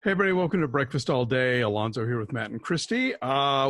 Hey everybody, welcome to Breakfast All Day. Alonso here with Matt and Christy.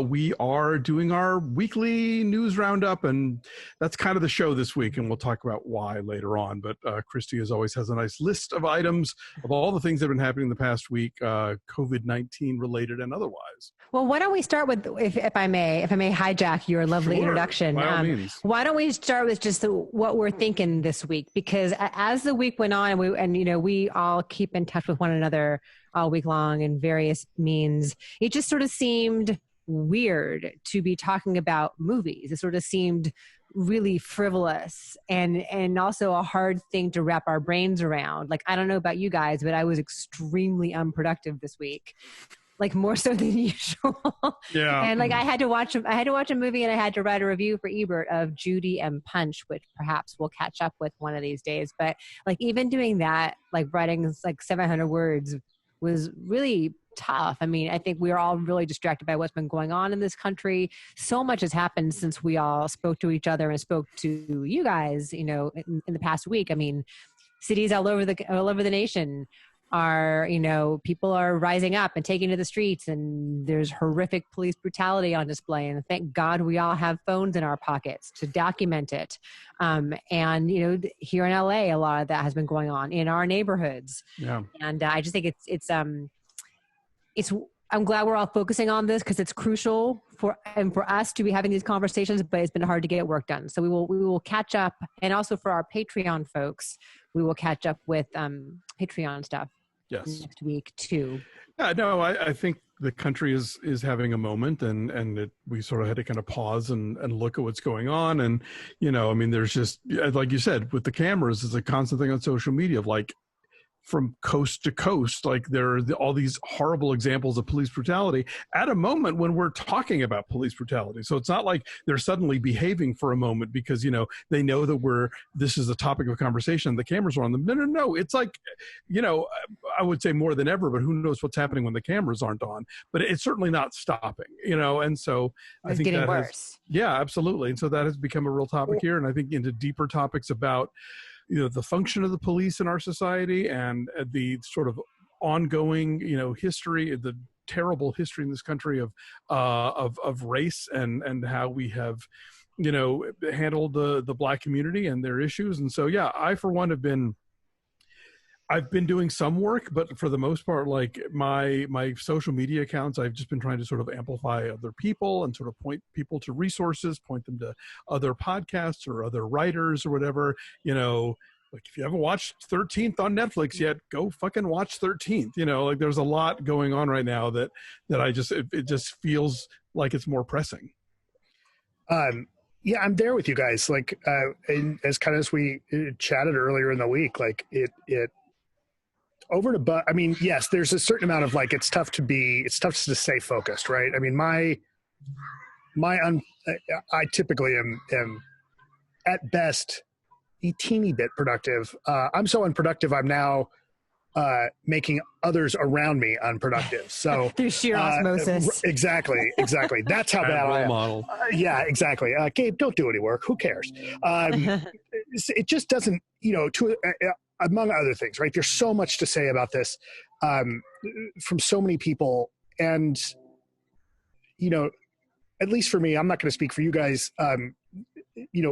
We are doing our weekly news roundup, and that's kind of the show this week, and we'll talk about why later on. But Christy, as always, has a nice list of items of all the things that have been happening the past week, COVID-19 related and otherwise. Well, why don't we start with, if I may hijack your lovely introduction. By all means. Why don't we start with just what we're thinking this week? Because as the week went on, we all keep in touch with one another all week long in various means. It just sort of seemed weird to be talking about movies. It sort of seemed really frivolous and also a hard thing to wrap our brains around. Like, I don't know about you guys, but I was extremely unproductive this week. Like more so than usual. Yeah. And like I had to watch a movie, and I had to write a review for Ebert of Judy and Punch, which perhaps we'll catch up with one of these days. But like even doing that, like writing like 700 words was really tough. I mean, I think we are all really distracted by what's been going on in this country. So much has happened since we all spoke to each other and spoke to you guys, in the past week. I mean, cities all over the nation are, people are rising up and taking to the streets, and there's horrific police brutality on display. And thank God we all have phones in our pockets to document it. And, here in LA, a lot of that has been going on in our neighborhoods. Yeah. And I just think I'm glad we're all focusing on this because it's crucial for us to be having these conversations, but it's been hard to get work done. So we will catch up. And also for our Patreon folks, we will catch up with Patreon stuff. Yes. Next week too. Yeah, no, I think the country is having a moment, and we sort of had to kind of pause and look at what's going on. And, there's just, like you said, with the cameras, it's a constant thing on social media of like, from coast to coast, like there are all these horrible examples of police brutality at a moment when we're talking about police brutality. So it's not like they're suddenly behaving for a moment because, they know that this is a topic of conversation. The cameras are on them. No. It's like, I would say more than ever, but who knows what's happening when the cameras aren't on, but it's certainly not stopping, and so it's getting worse. Yeah, absolutely. And so that has become a real topic here. And I think into deeper topics about, the function of the police in our society and the sort of ongoing, history, the terrible history in this country of race and how we have, handled the Black community and their issues. And so, yeah, I, for one, I've been doing some work, but for the most part, like my social media accounts, I've just been trying to sort of amplify other people and sort of point people to resources, point them to other podcasts or other writers or whatever, like if you haven't watched 13th on Netflix yet, go fucking watch 13th. Like there's a lot going on right now that it just feels like it's more pressing. Yeah, I'm there with you guys. Like, and as kind of as we chatted earlier in the week, like it over and above. I mean, yes, there's a certain amount of like, it's tough to stay focused, right? I mean, I typically am at best a teeny bit productive. I'm so unproductive. I'm now making others around me unproductive. So through sheer osmosis. Exactly. That's how bad I am. Model. Yeah, exactly. Gabe, don't do any work. Who cares? It just doesn't, among other things, right? There's so much to say about this from so many people. And, at least for me, I'm not going to speak for you guys.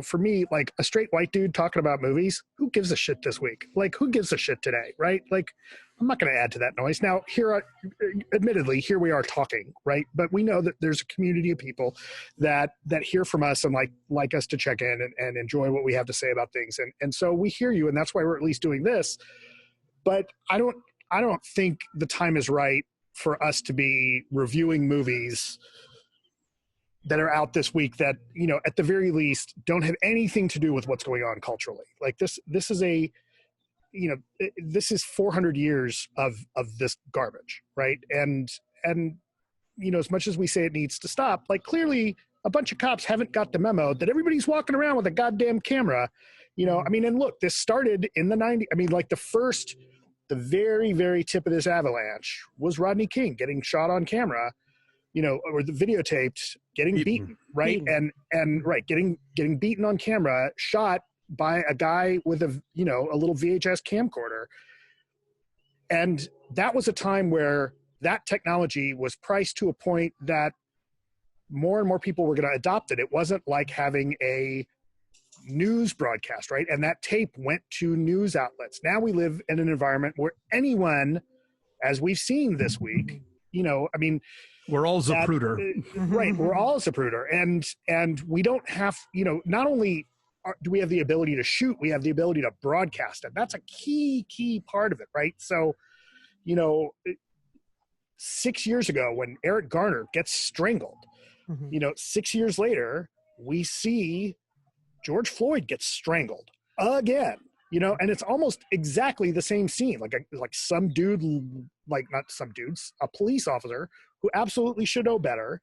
For me, like a straight white dude talking about movies, who gives a shit this week? Like, who gives a shit today, right? Like, I'm not going to add to that noise. Now, admittedly, here we are talking, right? But we know that there's a community of people that hear from us and like us to check in and enjoy what we have to say about things. And so we hear you, and that's why we're at least doing this. But I don't think the time is right for us to be reviewing movies that are out this week that, at the very least don't have anything to do with what's going on culturally. Like this is this is 400 years of this garbage. Right. And, as much as we say it needs to stop, like clearly a bunch of cops haven't got the memo that everybody's walking around with a goddamn camera, and look, this started in the 90s. I mean, like the very, very tip of this avalanche was Rodney King getting shot on camera, or the videotaped getting beaten, right? And right, getting beaten on camera, shot by a guy with a little VHS camcorder. And that was a time where that technology was priced to a point that more and more people were going to adopt it. It wasn't like having a news broadcast, right? And that tape went to news outlets. Now we live in an environment where anyone, as we've seen this week, you know, I mean, we're all Zapruder. Right. We're all Zapruder. And we don't have, you know, not only do we have the ability to shoot, we have the ability to broadcast it. That's a key part of it, right? So, you know, 6 years ago when Eric Garner gets strangled, you know, 6 years later, we see George Floyd gets strangled again, you know, and it's almost exactly the same scene. Like some dude, like not some dudes, a police officer who absolutely should know better,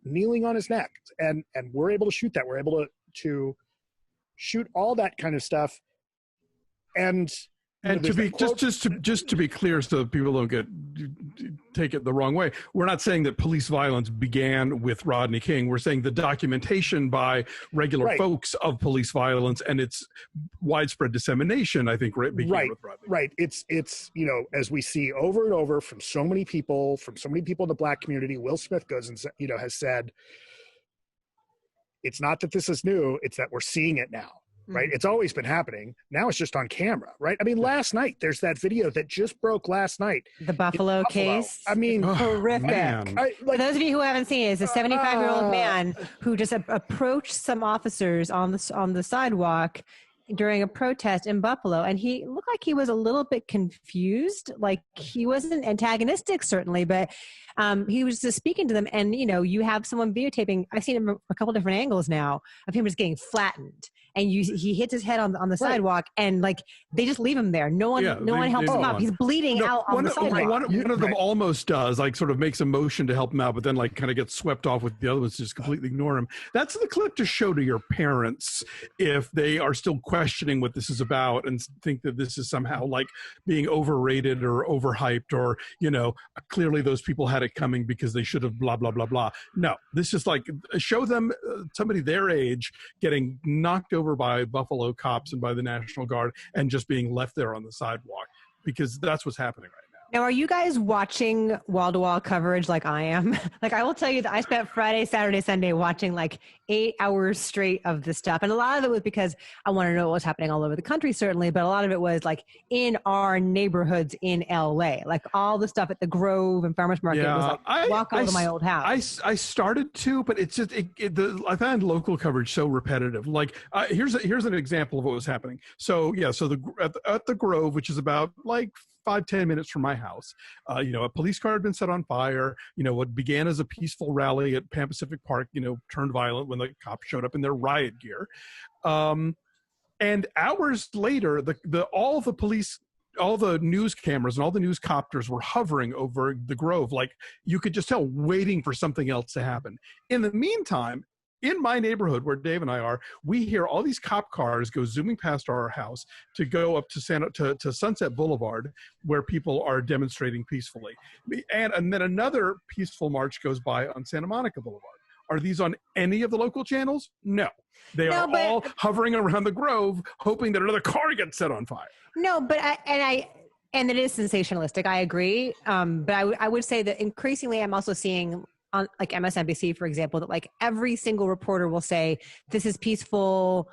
kneeling on his neck. And we're able to shoot that. We're able to shoot all that kind of stuff. And to be just to be clear, so that people don't take it the wrong way, we're not saying that police violence began with Rodney King. We're saying the documentation by regular folks of police violence and its widespread dissemination, I think, began with Rodney. Right. It's you know, as we see over and over from so many people in the Black community. Will Smith goes and, you know, has said, it's not that this is new; it's that we're seeing it now. Right. It's always been happening. Now it's just on camera. Right. I mean, last night, there's that video that just broke last night. The Buffalo case. I mean, horrific. For those of you who haven't seen it, it's a 75-year-old man who just approached some officers on the sidewalk during a protest in Buffalo. And he looked like he was a little bit confused. Like he wasn't antagonistic, certainly, but he was just speaking to them. And, you know, you have someone videotaping. I've seen him a couple different angles now of him just getting flattened. And he hits his head on the sidewalk, and like they just leave him there. No one helps him up. He's bleeding out on the sidewalk. One of them almost does, like, sort of makes a motion to help him out, but then like kind of gets swept off with the other ones, just completely ignore him. That's the clip to show to your parents if they are still questioning what this is about and think that this is somehow like being overrated or overhyped, or, you know, clearly those people had it coming because they should have blah blah blah blah. No, this is like show them somebody their age getting knocked over by Buffalo cops and by the National Guard and just being left there on the sidewalk, because that's what's happening right now. Now, are you guys watching wall-to-wall coverage like I am? Like, I will tell you that I spent Friday, Saturday, Sunday watching like 8 hours straight of this stuff. And a lot of it was because I want to know what was happening all over the country, certainly. But a lot of it was like in our neighborhoods in LA, like all the stuff at the Grove and Farmers Market was like walk over to my old house. I started to, but it's just, I found local coverage so repetitive. Like here's an example of what was happening. So at the Grove, which is about like 5-10 minutes from my house, you know, a police car had been set on fire. You know, what began as a peaceful rally at Pan Pacific Park, you know, turned violent when the cops showed up in their riot gear. And hours later, all the news cameras and all the news copters were hovering over the Grove. Like you could just tell, waiting for something else to happen. In the meantime, in my neighborhood where Dave and I are, we hear all these cop cars go zooming past our house to go up to Sunset Boulevard, where people are demonstrating peacefully. And then another peaceful march goes by on Santa Monica Boulevard. Are these on any of the local channels? No. They are all hovering around the Grove, hoping that another car gets set on fire. No, but and it is sensationalistic. I agree. But I would say that increasingly I'm also seeing on like MSNBC, for example, that like every single reporter will say, this is peaceful.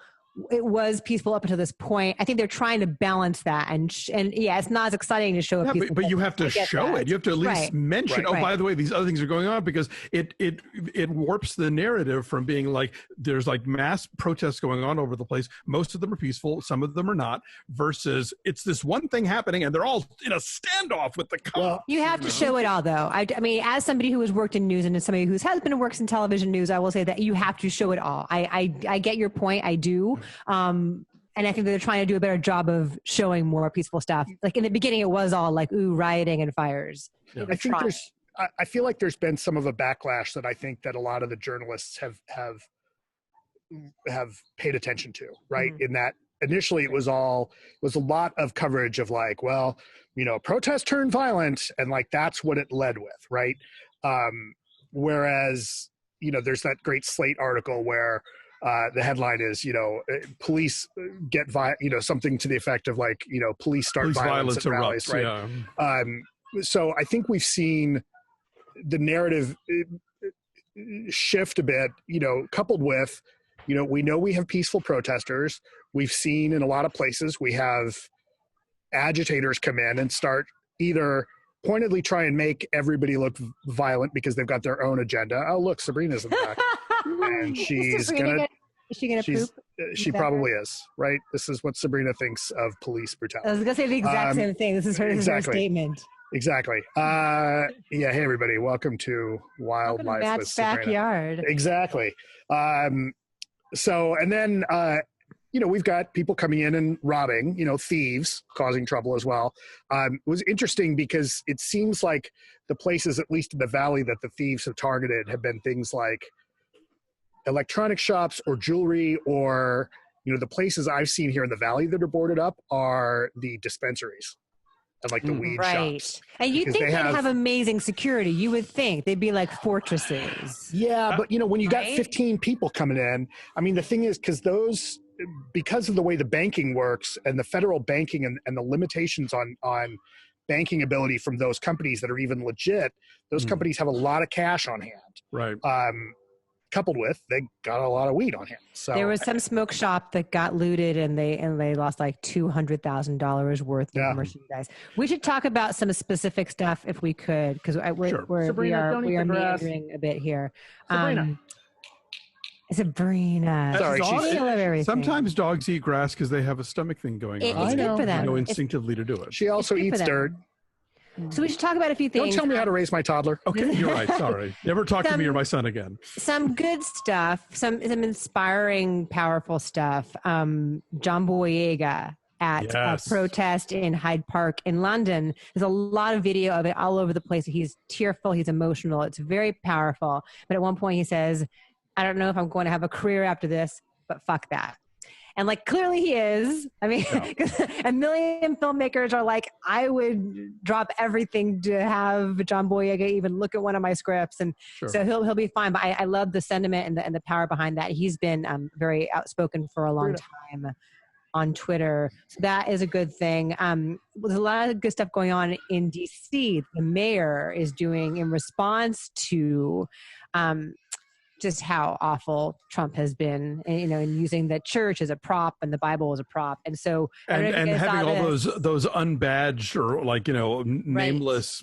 It was peaceful up until this point. I think they're trying to balance that. And yeah, it's not as exciting to show it. But you have to show it. You have to at least mention, by the way, these other things are going on, because it warps the narrative from being like, there's like mass protests going on over the place. Most of them are peaceful. Some of them are not, versus it's this one thing happening and they're all in a standoff with the cops. Well, you have to show it all, though. I mean, as somebody who has worked in news and as somebody who has been works in television news, I will say that you have to show it all. I get your point. I do. And I think they're trying to do a better job of showing more peaceful stuff. Like in the beginning, it was all like, ooh, rioting and fires. Yeah. I feel like there's been some of a backlash that I think that a lot of the journalists have paid attention to, right? Mm-hmm. In that initially it was a lot of coverage of like, well, you know, protest turned violent, and like that's what it led with, right? Whereas, you know, there's that great Slate article where The headline is, police get something to the effect of like, police start violence at rallies, right? Yeah. So I think we've seen the narrative shift a bit, coupled with, we know we have peaceful protesters. We've seen in a lot of places we have agitators come in and start either pointedly try and make everybody look violent because they've got their own agenda. Oh, look, Sabrina's in the back. And she's gonna poop? She probably is, right? This is what Sabrina thinks of police brutality. I was gonna say the exact same thing. This is her statement. Exactly. Hey everybody, welcome to Wildlife Matt's with Sabrina. backyard. Exactly. And then we've got people coming in and robbing, thieves causing trouble as well. It was interesting because it seems like the places, at least in the valley, that the thieves have targeted have been things like electronic shops or jewelry, or, the places I've seen here in the valley that are boarded up are the dispensaries and like the weed shops. And you'd think they'd have amazing security. You would think they'd be like fortresses. Yeah, but when you got 15 people coming in, I mean, the thing is, because of the way the banking works and the federal banking and the limitations on banking ability from those companies that are even legit, those companies have a lot of cash on hand. Right. Coupled with they got a lot of weed on hand. So there was some smoke shop that got looted and they lost like $200,000 worth of merchandise. We should talk about some specific stuff if we could, because we are meandering a bit here. Sabrina. Sorry, sometimes dogs eat grass because they have a stomach thing going on. It's good for them. They know instinctively to do it. She also eats dirt. So we should talk about a few things. Don't tell me how to raise my toddler. Okay, you're right. Sorry. Never talk to me or my son again. Some good stuff, some inspiring, powerful stuff. John Boyega at a protest in Hyde Park in London. There's a lot of video of it all over the place. He's tearful. He's emotional. It's very powerful. But at one point he says, I don't know if I'm going to have a career after this, but fuck that. And like, clearly he is. I mean, a million filmmakers are like, I would drop everything to have John Boyega even look at one of my scripts. And so he'll be fine. But I love the sentiment and the power behind that. He's been very outspoken for a long time on Twitter. So that is a good thing. There's a lot of good stuff going on in DC. The mayor is doing in response to just how awful Trump has been, in using the church as a prop and the Bible as a prop. And so, and having all those unbadged or nameless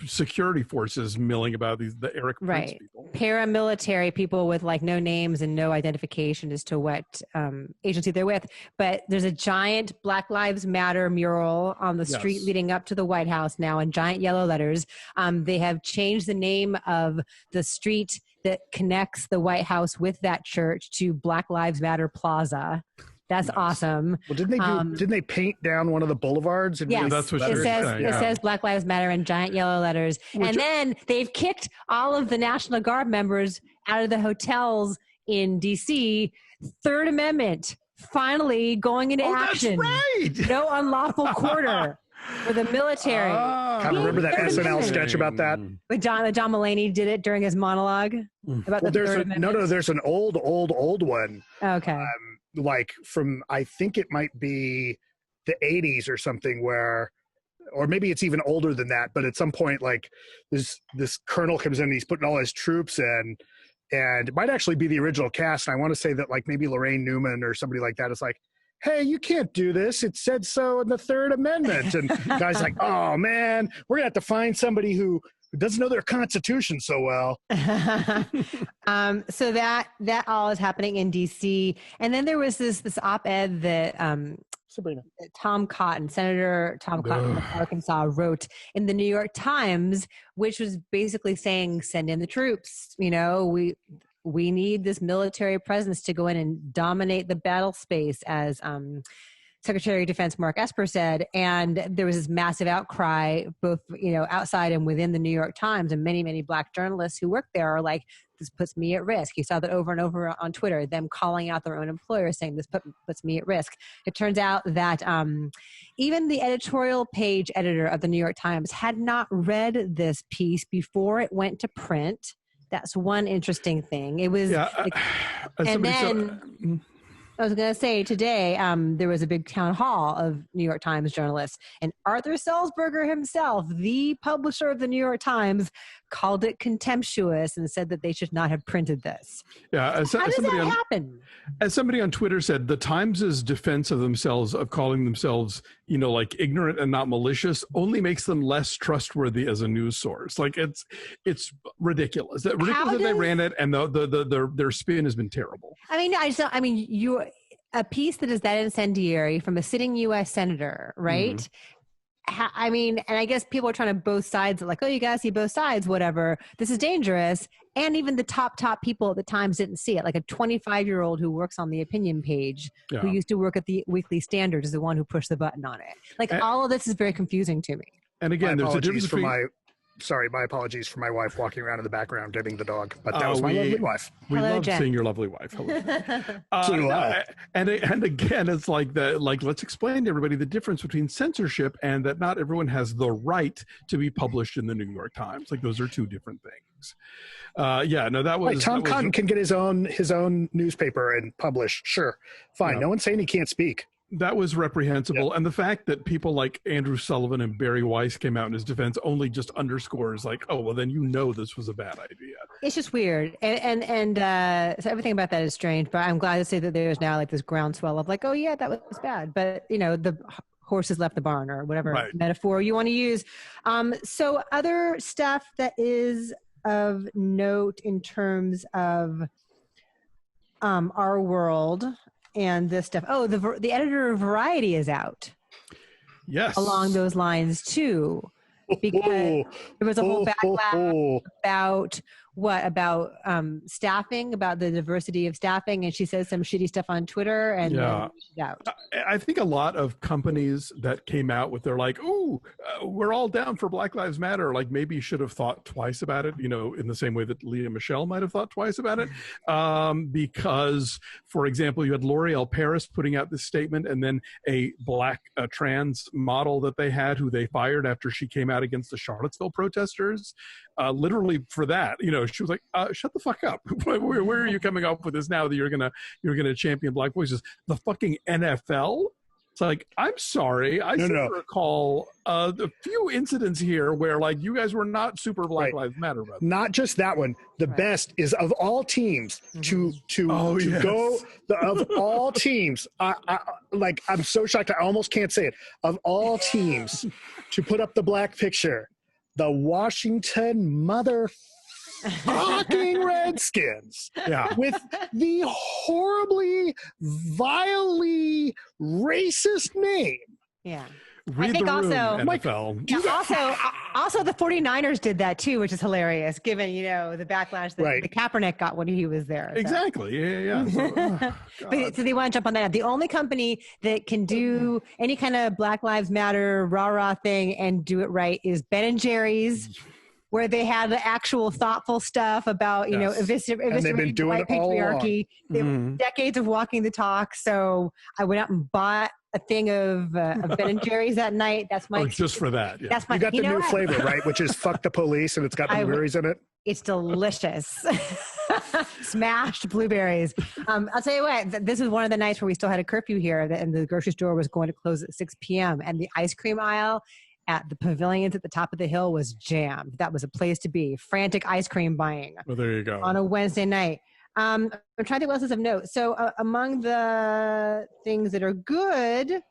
security forces milling about the Eric Prince people. Paramilitary people with no names and no identification as to what agency they're with. But there's a giant Black Lives Matter mural on the street leading up to the White House now in giant yellow letters. They have changed the name of the street that connects the White House with that church to Black Lives Matter Plaza. That's awesome. Well, didn't they paint down one of the boulevards? And that's what it says Black Lives Matter in giant yellow letters. And then they've kicked all of the National Guard members out of the hotels in DC. Third Amendment finally going into action. That's right. No unlawful quarter. For the military. Kind of remember that SNL sketch about that? But John Mulaney did it during his monologue about the Third Amendment. There's an old one. Okay. From, I think it might be the 80s or something, or maybe it's even older than that. But at some point, this colonel comes in and he's putting all his troops in, and it might actually be the original cast. And I want to say that maybe Lorraine Newman or somebody like that is like, hey, you can't do this. It said so in the Third Amendment. And the guy's like, oh, man, we're going to have to find somebody who doesn't know their Constitution so well. So that all is happening in D.C. And then there was this op-ed that Sabrina. Senator Tom Cotton of Arkansas wrote in the New York Times, which was basically saying, send in the troops. We need this military presence to go in and dominate the battle space, as Secretary of Defense Mark Esper said. And there was this massive outcry, both outside and within the New York Times, and many, many Black journalists who work there are like, this puts me at risk. You saw that over and over on Twitter, them calling out their own employers saying this puts me at risk. It turns out that even the editorial page editor of the New York Times had not read this piece before it went to print. That's one interesting thing. It was, Yeah, and then I was going to say today, there was a big town hall of New York Times journalists, and Arthur Sulzberger himself, the publisher of the New York Times, called it contemptuous and said that they should not have printed this. Yeah, How does that happen? As somebody on Twitter said, the Times' defense of themselves, of calling themselves, like ignorant and not malicious, only makes them less trustworthy as a news source. Like it's ridiculous. Ridiculous that they ran it, and their spin has been terrible. I mean, a piece that is that incendiary from a sitting U.S. senator, right? Mm-hmm. I mean, and I guess people are trying to both sides, like, oh, you got to see both sides, whatever. This is dangerous. And even the top people at the Times didn't see it. Like a 25-year-old who works on the opinion page, who used to work at the Weekly Standard, is the one who pushed the button on it. Like, all of this is very confusing to me. And again, there's a difference between... my apologies for my wife walking around in the background getting the dog, but that was my lovely wife. We love seeing your lovely wife. Hello. And again, it's like let's explain to everybody the difference between censorship and that not everyone has the right to be published in the New York Times. Like those are two different things. That was Tom Cotton can get his own newspaper and publish. Sure, fine. No one's saying he can't speak. That was reprehensible. And the fact that people like Andrew Sullivan and Barry Weiss came out in his defense only just underscores like, oh, well, then this was a bad idea. It's just weird. And so everything about that is strange, but I'm glad to say that there's now like this groundswell of like, oh yeah, that was bad. But the horses left the barn or whatever metaphor you want to use. So other stuff that is of note in terms of our world and this stuff. Oh, the editor of Variety is out. Yes. Along those lines too, because there was a whole backlash about staffing, about the diversity of staffing, and she says some shitty stuff on Twitter, and then she's out. I think a lot of companies that came out with their like, we're all down for Black Lives Matter, like maybe should have thought twice about it, in the same way that Leah Michelle might have thought twice about it. Because, for example, you had L'Oreal Paris putting out this statement, and then a black trans model that they had who they fired after she came out against the Charlottesville protesters, literally for that, she was like, shut the fuck up. Where are you coming up with this now that you're gonna champion black voices? The fucking NFL? It's like, I'm sorry. I seem to recall a few incidents here where like you guys were not super Black Lives Matter about that. Not just that one. The best is of all teams to go of all teams. I'm so shocked. I almost can't say it. Of all teams to put up the black picture, the Washington fucking Redskins, with the horribly, vilely racist name. Yeah. Read I think the room, also, NFL. also the 49ers did that too, which is hilarious given, the backlash that the Kaepernick got when he was there. So. Exactly. Yeah. So they want to jump on that. The only company that can do any kind of Black Lives Matter rah-rah thing and do it right is Ben & Jerry's, where they had the actual thoughtful stuff about, eviscerating white patriarchy. They have decades of walking the talk. So I went out and bought a thing of Ben & Jerry's that night. That's my just for that. Yeah. That's my. You got the new flavor, right? Which is fuck the police, and it's got blueberries in it. It's delicious. Smashed blueberries. I'll tell you what. This was one of the nights where we still had a curfew here, and the grocery store was going to close at 6 p.m. and the ice cream aisle at the pavilions at the top of the hill was jammed. That was a place to be. Frantic ice cream buying. Well, there you go. On a Wednesday night. I'm trying to think what else is of note. So among the things that are good,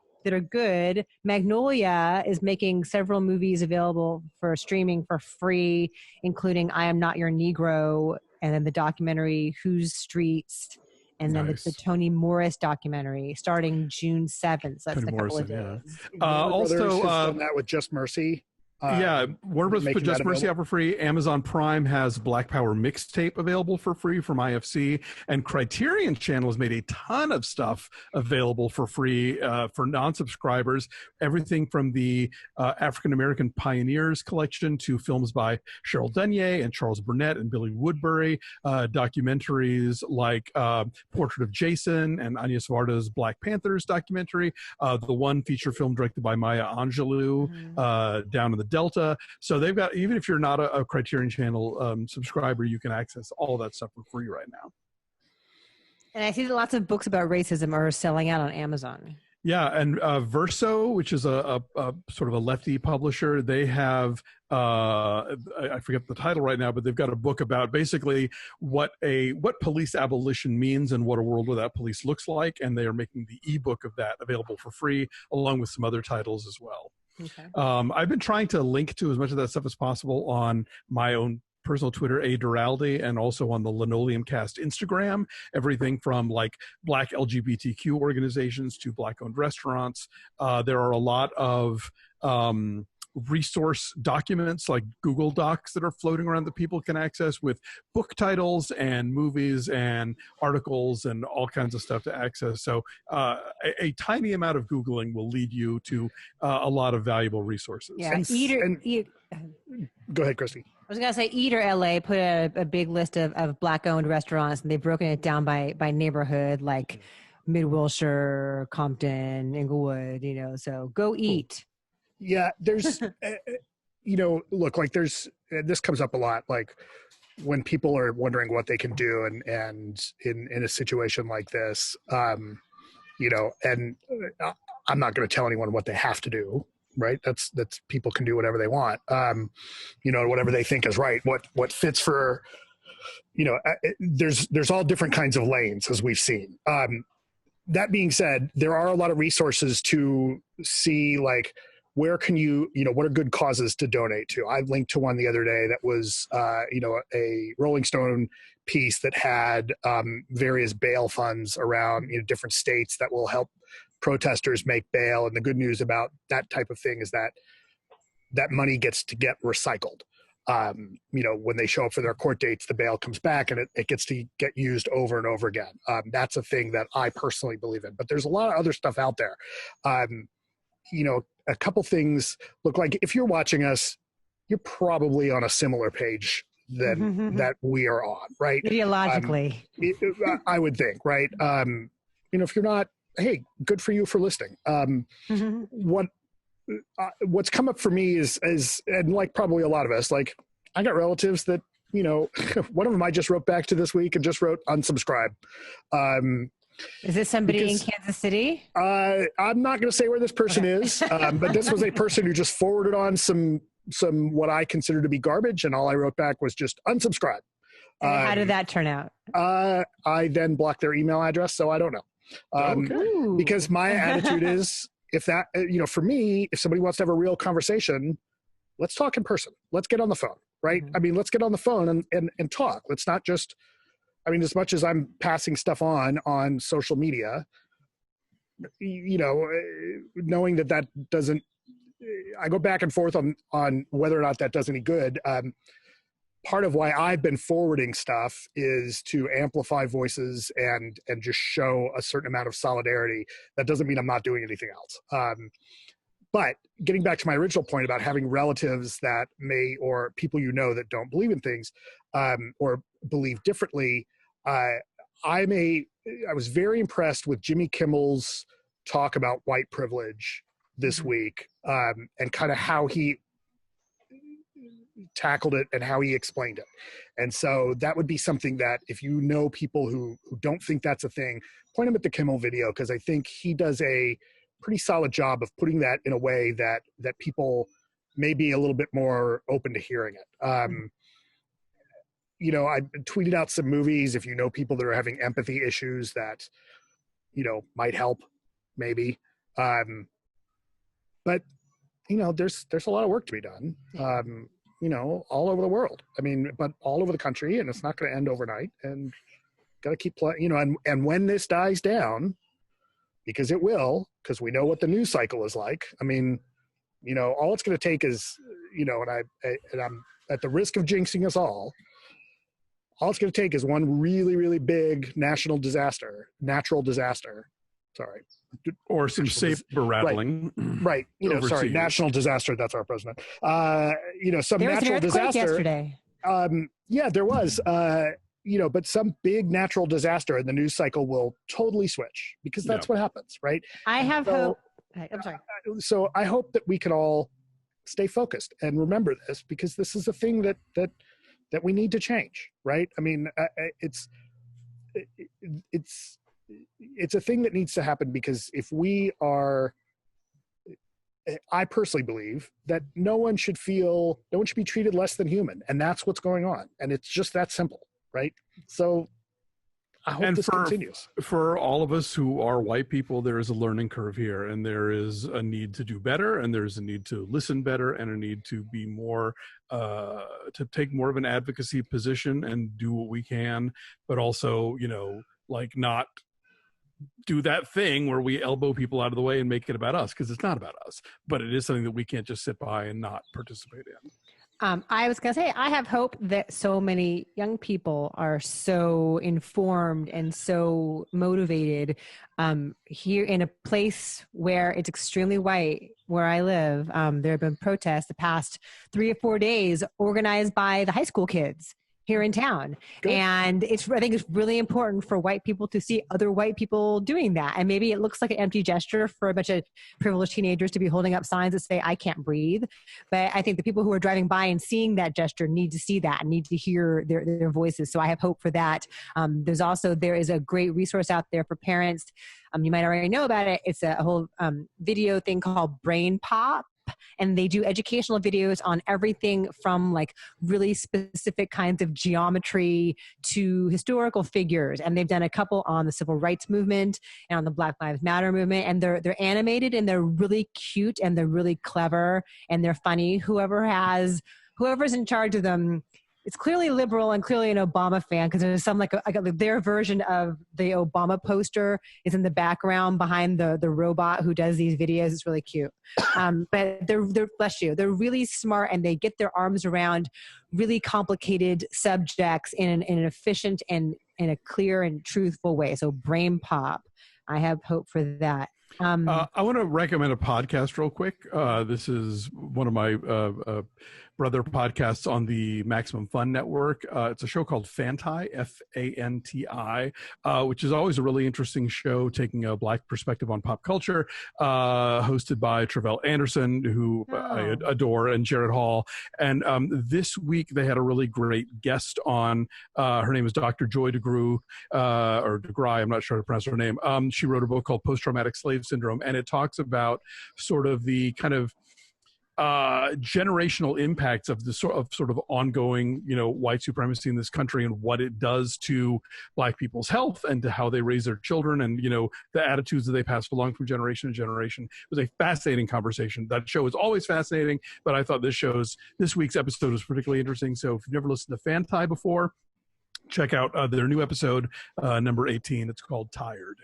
Magnolia is making several movies available for streaming for free, including I Am Not Your Negro, and then the documentary Whose Streets, and then the Toni Morris documentary starting June 7th. So that's Toni a couple of days. Yeah. Also, done that with Just Mercy. Warner Bros. Put Just Mercy out for free. Amazon Prime has Black Power mixtape available for free from IFC, and Criterion Channel has made a ton of stuff available for free for non-subscribers. Everything from the African American Pioneers collection to films by Cheryl Dunye and Charles Burnett and Billy Woodbury, documentaries like Portrait of Jason and Agnes Varda's Black Panthers documentary, the one feature film directed by Maya Angelou, Down in the Delta. So they've got, even if you're not a Criterion Channel subscriber, you can access all of that stuff for free right now. And I see that lots of books about racism are selling out on Amazon. Yeah, and Verso, which is a sort of a lefty publisher, they have, I forget the title right now, but they've got a book about basically what police abolition means and what a world without police looks like, and they are making the ebook of that available for free, along with some other titles as well. Okay. I've been trying to link to as much of that stuff as possible on my own personal Twitter, Duralde, and also on the Linoleum Cast Instagram, everything from like Black LGBTQ organizations to Black-owned restaurants. There are a lot of resource documents like Google Docs that are floating around that people can access with book titles and movies and articles and all kinds of stuff to access. So a tiny amount of Googling will lead you to a lot of valuable resources. Yeah, go ahead, Christy. I was going to say Eater LA put out a big list of Black-owned restaurants, and they've broken it down by neighborhood, like Mid-Wilshire, Compton, Inglewood, so go eat. Yeah, there's, look, like this comes up a lot, like when people are wondering what they can do and in a situation like this, and I'm not going to tell anyone what they have to do. Right. That's people can do whatever they want. Whatever they think is right. What fits for, there's all different kinds of lanes, as we've seen. That being said, there are a lot of resources to see, like, where can you, what are good causes to donate to? I linked to one the other day that was, a Rolling Stone piece that had various bail funds around different states that will help protesters make bail. And the good news about that type of thing is that money gets to get recycled. When they show up for their court dates, the bail comes back and it gets to get used over and over again. That's a thing that I personally believe in, but there's a lot of other stuff out there. A couple things look like, if you're watching us, you're probably on a similar page than that we are on, right? Ideologically. I would think, right? If you're not, hey, good for you for listening. What's come up for me is, and like probably a lot of us, like I got relatives that, one of them I just wrote back to this week and just wrote unsubscribe. Is this somebody in Kansas City? I'm not going to say where this person is, but this was a person who just forwarded on some what I consider to be garbage, and all I wrote back was just unsubscribe. How did that turn out? I then blocked their email address, so I don't know. Because my attitude is, if that, for me, if somebody wants to have a real conversation, let's talk in person. Let's get on the phone, right? I mean, let's get on the phone and talk. Let's not just, as much as I'm passing stuff on social media, knowing that doesn't, I go back and forth on whether or not that does any good. Part of why I've been forwarding stuff is to amplify voices and just show a certain amount of solidarity. That doesn't mean I'm not doing anything else. But getting back to my original point about having relatives that may, or people that don't believe in things, or believe differently, I was very impressed with Jimmy Kimmel's talk about white privilege this week, and kind of how he tackled it and how he explained it. And so that would be something that, if people who don't think that's a thing, point them at the Kimmel video, because I think he does a pretty solid job of putting that in a way that people may be a little bit more open to hearing it. I tweeted out some movies, if people that are having empathy issues that might help, maybe. But there's a lot of work to be done. All over the world. But all over the country, and it's not going to end overnight. And got to keep playing. And when this dies down, because it will, because we know what the news cycle is like. All it's going to take is, and I'm at the risk of jinxing us all. All it's going to take is one really, really big natural disaster. Sorry. Or some saber rattling. Right. National disaster. That's our president. Some there was natural an disaster. Yesterday. Yeah, there was. But some big natural disaster, and the news cycle will totally switch, because that's what happens, right? I have hope. I'm sorry. So I hope that we can all, stay focused and remember this, because this is a thing that we need to change, right? I mean, it's a thing that needs to happen, because if we are, I personally believe that no one should be treated less than human. And that's what's going on. And it's just that simple, right? So I hope this continues. For all of us who are white people, there is a learning curve here, and there is a need to do better, and there's a need to listen better, and a need to be more, to take more of an advocacy position and do what we can, but also, like not do that thing where we elbow people out of the way and make it about us, because it's not about us, but it is something that we can't just sit by and not participate in. I was going to say, I have hope that so many young people are so informed and so motivated here in a place where it's extremely white, where I live. There have been protests the past 3 or 4 days organized by the high school kids here in town. Good. And I think it's really important for white people to see other white people doing that. And maybe it looks like an empty gesture for a bunch of privileged teenagers to be holding up signs that say, I can't breathe. But I think the people who are driving by and seeing that gesture need to see that and need to hear their voices. So I have hope for that. There is a great resource out there for parents. You might already know about it. It's a whole video thing called Brain Pop. And they do educational videos on everything from like really specific kinds of geometry to historical figures. And they've done a couple on the civil rights movement and on the Black Lives Matter movement. And they're animated and they're really cute and they're really clever and they're funny. Whoever's in charge of them, it's clearly liberal and clearly an Obama fan, because there's some like their version of the Obama poster is in the background behind the robot who does these videos. It's really cute. But they're bless you. They're really smart and they get their arms around really complicated subjects in an efficient and in a clear and truthful way. So Brain Pop, I have hope for that. I want to recommend a podcast real quick. This is one of my brother podcasts on the Maximum Fun Network. It's a show called Fanti, Fanti, which is always a really interesting show, taking a Black perspective on pop culture, hosted by Travell Anderson, who I adore, and Jared Hall. And this week they had a really great guest on. Her name is Dr. Joy DeGruy, or DeGruy, I'm not sure how to pronounce her name. She wrote a book called Post-Traumatic Slave Syndrome, and it talks about sort of the kind of generational impacts of the sort of ongoing, white supremacy in this country, and what it does to Black people's health and to how they raise their children, and the attitudes that they pass along from generation to generation. It was a fascinating conversation. That show is always fascinating, but I thought this week's episode was particularly interesting. So if you've never listened to Fanti before, check out their new episode, number 18. It's called Tired.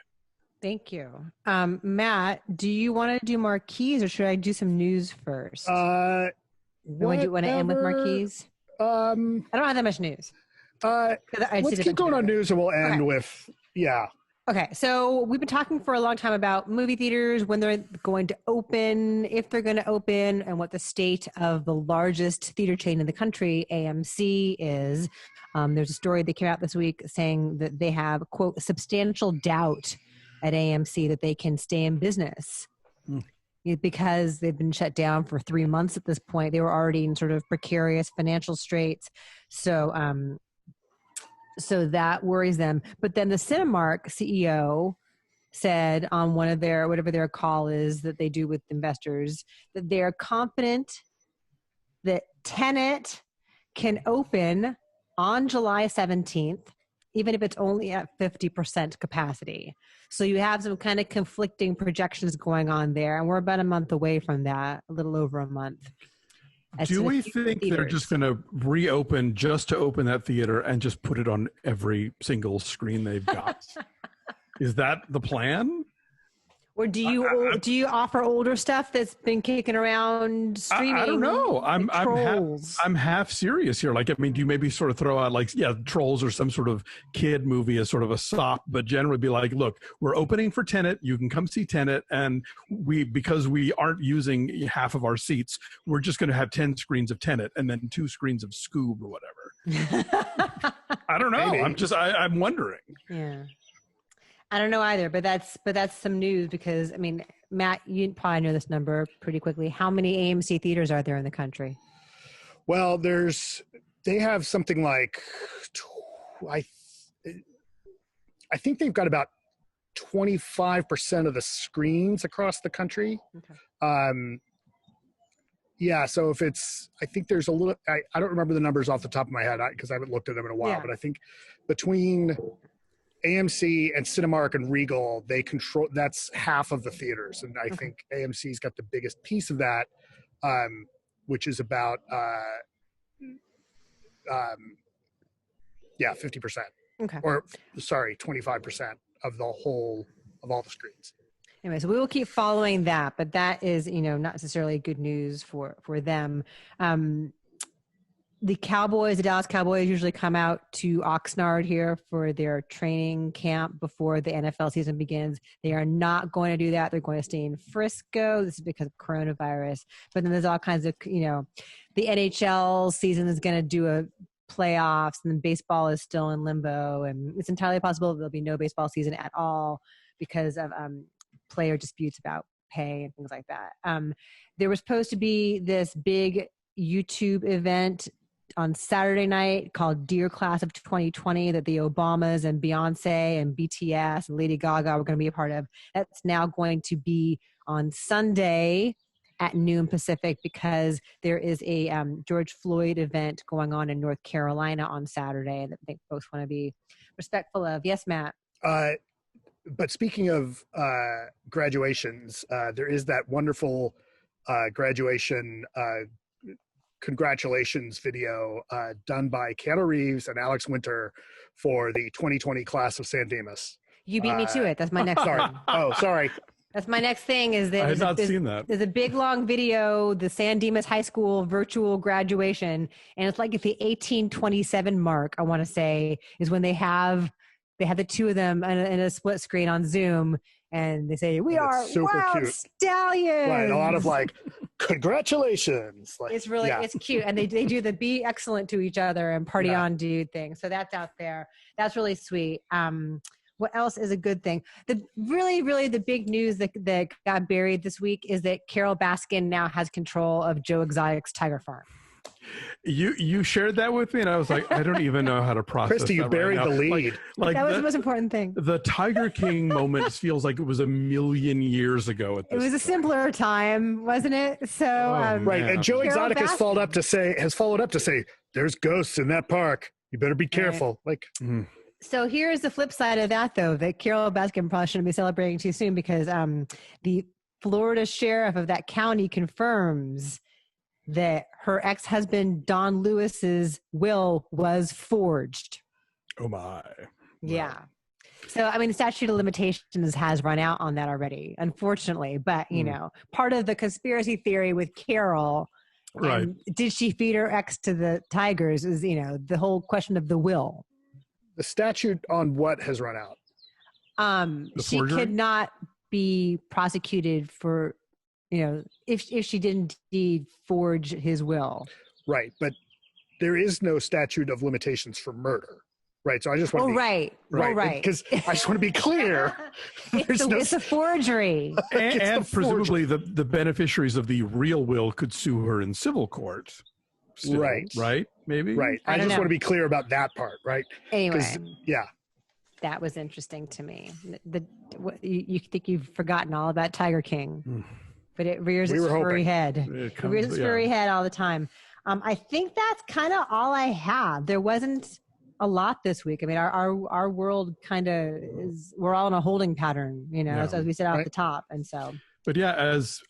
Thank you. Matt, do you want to do marquees or should I do some news first? Would you want to end with marquees? I don't have that much news. Let's keep going on news and we'll end with, yeah. Okay, so we've been talking for a long time about movie theaters, when they're going to open, if they're going to open, and what the state of the largest theater chain in the country, AMC, is. There's a story that came out this week saying that they have, quote, substantial doubt at AMC that they can stay in business because they've been shut down for 3 months at this point. They were already in sort of precarious financial straits. So that worries them. But then the Cinemark CEO said on one of their, whatever their call is that they do with investors, that they're confident that Tenet can open on July 17th, even if it's only at 50% capacity. So you have some kind of conflicting projections going on there. And we're about a month away from that, a little over a month. Do we think they're just going to reopen just to open that theater and just put it on every single screen they've got? Is that the plan? Or do you offer older stuff that's been kicking around streaming? I don't know. I'm half serious here. Like, I mean, do you maybe sort of throw out like, Trolls or some sort of kid movie as sort of a sop, but generally be like, look, we're opening for Tenet. You can come see Tenet. And because we aren't using half of our seats, we're just going to have 10 screens of Tenet and then 2 screens of Scoob or whatever. I don't know. Maybe. I'm wondering. Yeah. I don't know either, but that's some news because, I mean, Matt, you probably know this number pretty quickly. How many AMC theaters are there in the country? Well, they have something like, I think they've got about 25% of the screens across the country. Okay. Yeah, so if I think there's a little, I don't remember the numbers off the top of my head because I haven't looked at them in a while, but I think between AMC and Cinemark and Regal, that's half of the theaters. And I think AMC's got the biggest piece of that, which is about, 50%. Okay. Or, sorry, 25% of all the screens. Anyway, so we will keep following that, but that is, not necessarily good news for them. The Dallas Cowboys usually come out to Oxnard here for their training camp before the NFL season begins. They are not going to do that. They're going to stay in Frisco. This is because of coronavirus. But then there's all kinds of, the NHL season is going to do a playoffs, and then baseball is still in limbo. And it's entirely possible there'll be no baseball season at all because of player disputes about pay and things like that. There was supposed to be this big YouTube event on Saturday night called Dear Class of 2020 that the Obamas and Beyonce and BTS and Lady Gaga were going to be a part of. That's now going to be on Sunday at noon Pacific because there is a George Floyd event going on in North Carolina on Saturday that I think folks want to be respectful of. Yes, Matt? But speaking of graduations, there is that wonderful graduation congratulations video done by Keanu Reeves and Alex Winter for the 2020 class of San Dimas. You beat me to it. That's my next one. Oh, sorry. That's my next thing is that I had not seen that. There's a big long video, the San Dimas High School virtual graduation. And it's like at the 1827 mark, I want to say, is when they have the two of them in a split screen on Zoom, and they say, "We are wild stallions." Right, a lot of congratulations. It's really it's cute, and they do the be excellent to each other and party on dude thing. So that's out there. That's really sweet. What else is a good thing? The really the big news that got buried this week is that Carole Baskin now has control of Joe Exotic's Tiger Farm. You shared that with me, and I was like, I don't even know how to process. Christy, you buried the lead. Like that was the most important thing. The Tiger King moment feels like it was a million years ago. It was a simpler time, wasn't it? So right, and Joe Exotic has followed up to say, "There's ghosts in that park. You better be careful." Right. So here's the flip side of that, though, that Carole Baskin probably shouldn't be celebrating too soon because the Florida sheriff of that county confirms that her ex-husband Don Lewis's will was forged. Oh my. Yeah. So, I mean, the statute of limitations has run out on that already, unfortunately. But, part of the conspiracy theory with Carole, right? Did she feed her ex to the tigers is, the whole question of the will. The statute on what has run out? She could not be prosecuted for, if she didn't indeed forge his will. Right. But there is no statute of limitations for murder. Right. So I just want to right. Because I just want to be clear. It's a forgery. and presumably the beneficiaries of the real will could sue her in civil court. Still, right? Maybe? Right. I just want to be clear about that part, right? Anyway. Yeah. That was interesting to me. You think you've forgotten all about Tiger King, but it rears its furry head. It rears its furry head all the time. I think that's kind of all I have. There wasn't a lot this week. I mean, our world kind of is, we're all in a holding pattern, as we said out at the top. And so. But yeah, as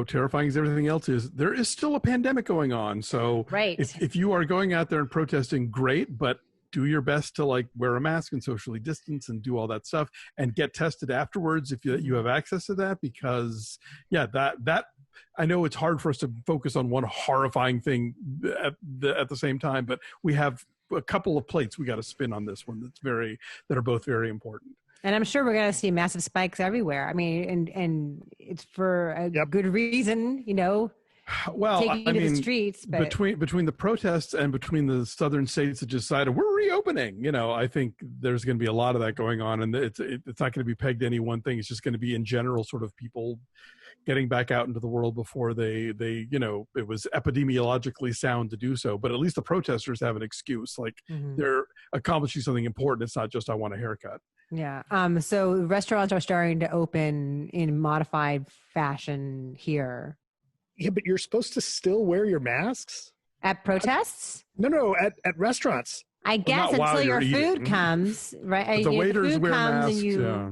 terrifying as everything else is, there is still a pandemic going on. So if you are going out there and protesting, great, but do your best to wear a mask and socially distance and do all that stuff and get tested afterwards if you have access to that, because that I know it's hard for us to focus on one horrifying thing at the same time, but we have a couple of plates we got to spin on this one that are both very important. And I'm sure we're going to see massive spikes everywhere. I mean, and it's for a good reason, Well, taking you to the streets. But between the protests and between the southern states that decided we're reopening, I think there's going to be a lot of that going on, and it's not going to be pegged to any one thing. It's just going to be in general, sort of people getting back out into the world before they it was epidemiologically sound to do so. But at least the protesters have an excuse, like they're accomplishing something important. It's not just I want a haircut. Yeah. So restaurants are starting to open in modified fashion here. Yeah, but you're supposed to still wear your masks At protests? No, at restaurants. I guess until your food comes, right? But the waiters wear masks. Yeah.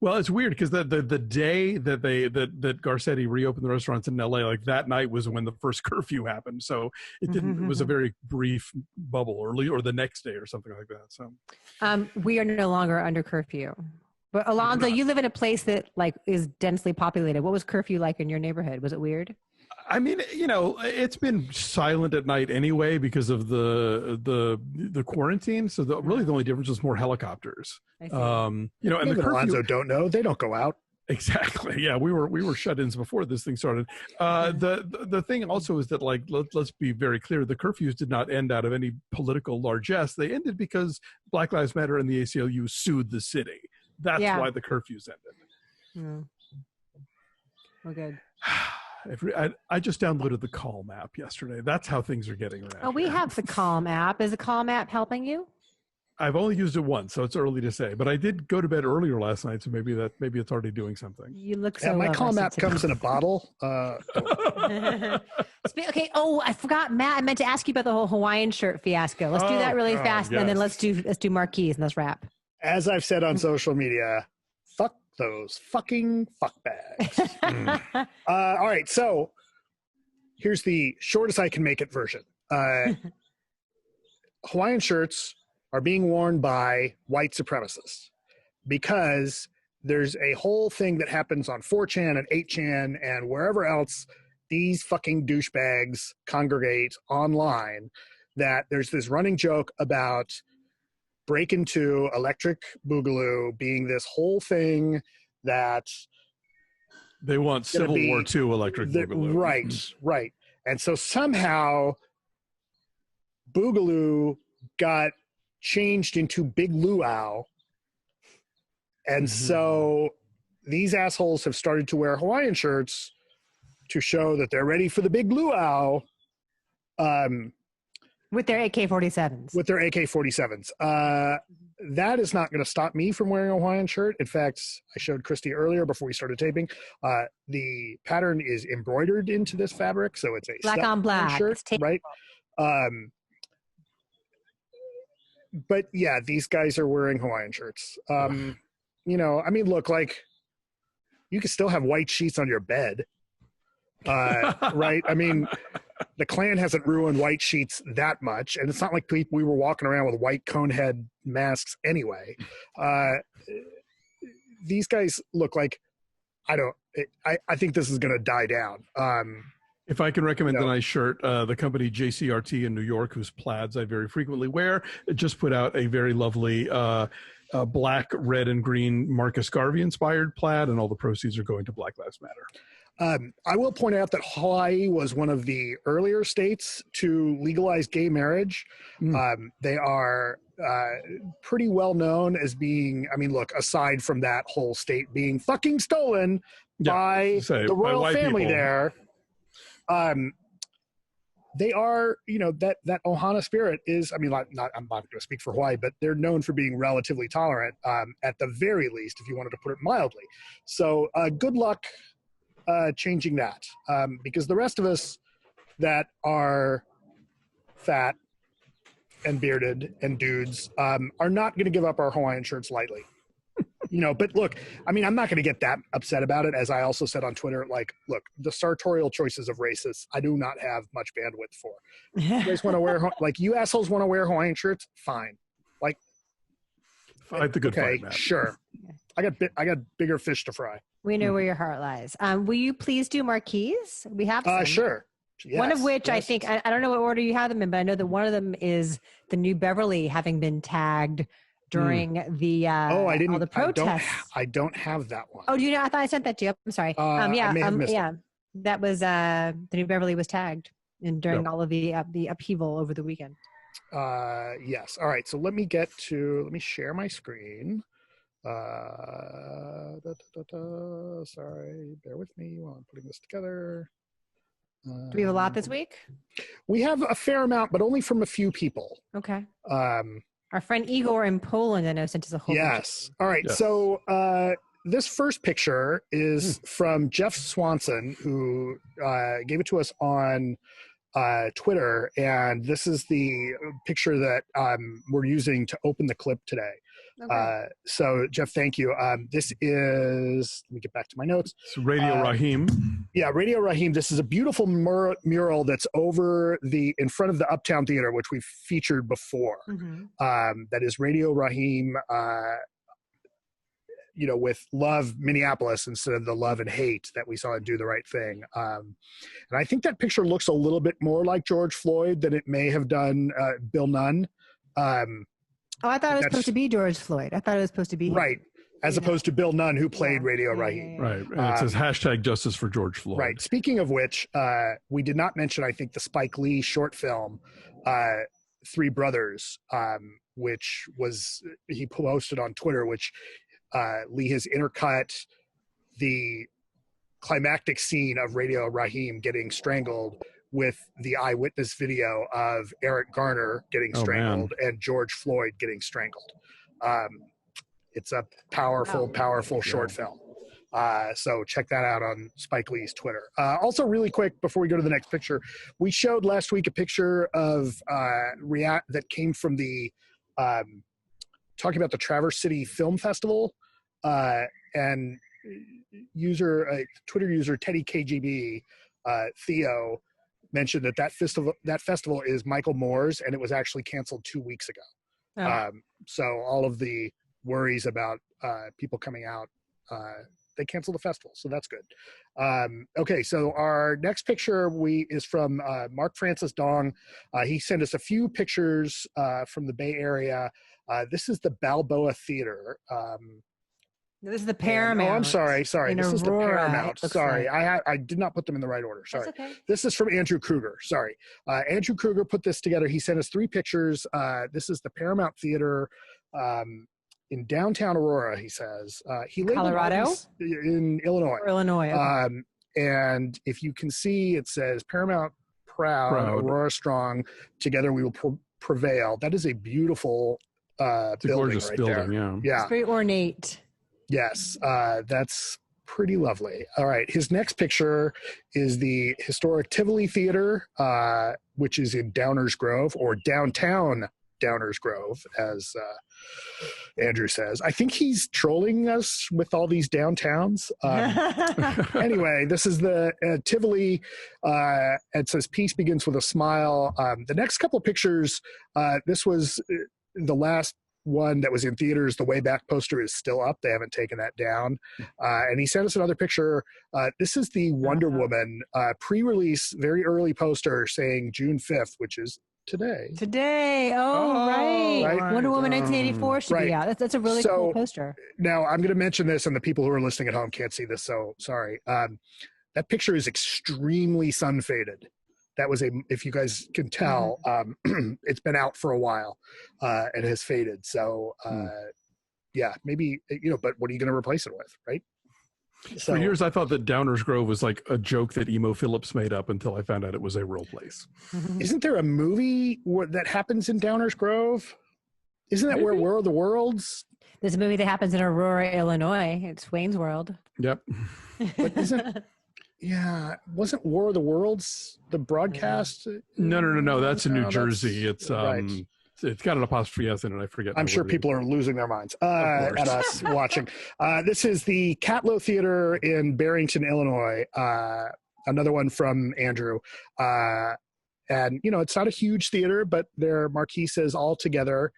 Well, it's weird because the day that that Garcetti reopened the restaurants in LA, like that night was when the first curfew happened. So it didn't. It was a very brief bubble, or the next day, or something like that. So we are no longer under curfew. But Alonso, you live in a place that like is densely populated. What was curfew like in your neighborhood? Was it weird? I mean, it's been silent at night anyway because of the quarantine. So really the only difference was more helicopters. And the curfew, Alonso don't know. They don't go out. Exactly. Yeah, we were shut-ins before this thing started. The thing also is that, like, let's be very clear: the curfews did not end out of any political largesse. They ended because Black Lives Matter and the ACLU sued the city. That's why the curfews ended. Well, good. I just downloaded the Calm app yesterday. That's how things are getting around. Oh, we have the Calm app. Is the Calm app helping you? I've only used it once, so it's early to say. But I did go to bed earlier last night, so maybe it's already doing something. You look so. My Calm app comes in a bottle. Okay. Oh, I forgot, Matt. I meant to ask you about the whole Hawaiian shirt fiasco. Let's do that really fast, and then let's do marquees and let's wrap. As I've said on social media, fuck those fucking fuckbags. All right, so here's the shortest I can make it version. Hawaiian shirts are being worn by white supremacists because there's a whole thing that happens on 4chan and 8chan and wherever else these fucking douchebags congregate online, that there's this running joke about Breakin' 2, Electric Boogaloo being this whole thing that they want Civil War II Electric Boogaloo. Right. And so somehow Boogaloo got changed into Big Luau. And so these assholes have started to wear Hawaiian shirts to show that they're ready for the Big Luau. With their AK-47s. With their AK-47s. That is not going to stop me from wearing a Hawaiian shirt. In fact, I showed Christy earlier before we started taping. The pattern is embroidered into this fabric, so it's a black on black shirt, right? But yeah, these guys are wearing Hawaiian shirts. I mean, look, like you can still have white sheets on your bed, right? I mean, the Klan hasn't ruined white sheets that much, and it's not like we were walking around with white cone head masks anyway. These guys look like I think this is going to die down. If I can recommend a nice shirt, the company JCRT in New York, whose plaids I very frequently wear, just put out a very lovely black, red, and green Marcus Garvey inspired plaid, and all the proceeds are going to Black Lives Matter. I will point out that Hawaii was one of the earlier states to legalize gay marriage. They are pretty well known as being, I mean, look, aside from that whole state being fucking stolen by the royal family there, they are, that Ohana spirit is, I mean, I'm not going to speak for Hawaii, but they're known for being relatively tolerant, at the very least, if you wanted to put it mildly. So good luck changing that, because the rest of us that are fat and bearded and dudes are not going to give up our Hawaiian shirts lightly. But look, I mean, I'm not going to get that upset about it. As I also said on Twitter, like, look, the sartorial choices of racists, I do not have much bandwidth for. You guys want to wear, like, you assholes want to wear Hawaiian shirts? Fine. Like, fight the good fight, Matt. Sure. I got bigger fish to fry. We know where your heart lies. Will you please do marquees? We have some. Sure. Yes, one of which I think, I don't know what order you have them in, but I know that one of them is the New Beverly having been tagged during the all the protests. I don't have that one. Oh, do you know? I thought I sent that to you. I'm sorry. I may have missed it. That was the New Beverly was tagged during all of the upheaval over the weekend. Yes. All right. So let me share my screen. Sorry, bear with me while I'm putting this together. Do we have a lot this week? We have a fair amount, but only from a few people. Okay. Our friend Igor in Poland, I know, sent us a whole Yes. All right. Yes. So this first picture is from Jeff Swanson, who gave it to us on Twitter, and this is the picture that we're using to open the clip today. Okay. So Jeff, thank you. This is, let me get back to my notes. It's Radio Rahim. Yeah, Radio Rahim. This is a beautiful mural that's in front of the Uptown Theater, which we've featured before. Mm-hmm. That is Radio Rahim, with Love Minneapolis instead of the Love and Hate that we saw in Do the Right Thing. And I think that picture looks a little bit more like George Floyd than it may have done Bill Nunn. I thought it was supposed to be George Floyd. I thought it was supposed to be right, as opposed to Bill Nunn, who played Radio Rahim. Right, and it says hashtag Justice for George Floyd. Right. Speaking of which, we did not mention, I think, the Spike Lee short film, Three Brothers, which he posted on Twitter, which Lee has intercut the climactic scene of Radio Rahim getting strangled with the eyewitness video of Eric Garner getting strangled and George Floyd getting strangled. It's a powerful short film. So check that out on Spike Lee's Twitter. Also, really quick, before we go to the next picture, we showed last week a picture of that came from the talking about the Traverse City Film Festival, and Twitter user Teddy KGB Theo mentioned that festival is Michael Moore's, and it was actually canceled 2 weeks ago. Oh. So all of the worries about people coming out, they canceled the festival, so that's good. Okay, so our next picture is from Mark Francis Dong. He sent us a few pictures from the Bay Area. This is the Balboa Theater. This is the Paramount. I'm sorry. This is the Paramount. Sorry, like. I did not put them in the right order. Sorry. That's okay. This is from Andrew Kruger. Sorry. Andrew Kruger put this together. He sent us 3 pictures. This is the Paramount Theater in downtown Aurora, he says. He lived Colorado? In Illinois. Illinois. Okay. And if you can see, it says Paramount proud. Aurora strong. Together we will prevail. That is a beautiful it's a gorgeous building, there. Yeah. It's very ornate. Yes, that's pretty lovely. All right, his next picture is the historic Tivoli Theater, which is in Downers Grove, or downtown Downers Grove, as Andrew says. I think he's trolling us with all these downtowns. Anyway, this is the Tivoli. It says, "Peace begins with a smile." The next couple of pictures, this was the last one that was in theaters. The way back poster is still up. They haven't taken that down. And he sent us another picture. This is the Wonder Woman pre-release, very early poster saying June 5th, which is today. Right. Wonder Woman 1984 should be out. That's a really cool poster. Now, I'm going to mention this, and the people who are listening at home can't see this, so sorry. That picture is extremely sun-faded. That was if you guys can tell, it's been out for a while and has faded. So, yeah, maybe, but what are you going to replace it with, right? So, for years, I thought that Downers Grove was like a joke that Emo Phillips made up until I found out it was a real place. Isn't there a movie that happens in Downers Grove? Isn't that where War of the Worlds? There's a movie that happens in Aurora, Illinois. It's Wayne's World. Yep. But wasn't War of the Worlds the broadcast? No. That's in New Jersey. It's it's got an apostrophe S in it. I forget. I'm sure people are losing their minds at us watching. This is the Katlow Theater in Barrington, Illinois. Another one from Andrew. And, it's not a huge theater, but their marquee says all together.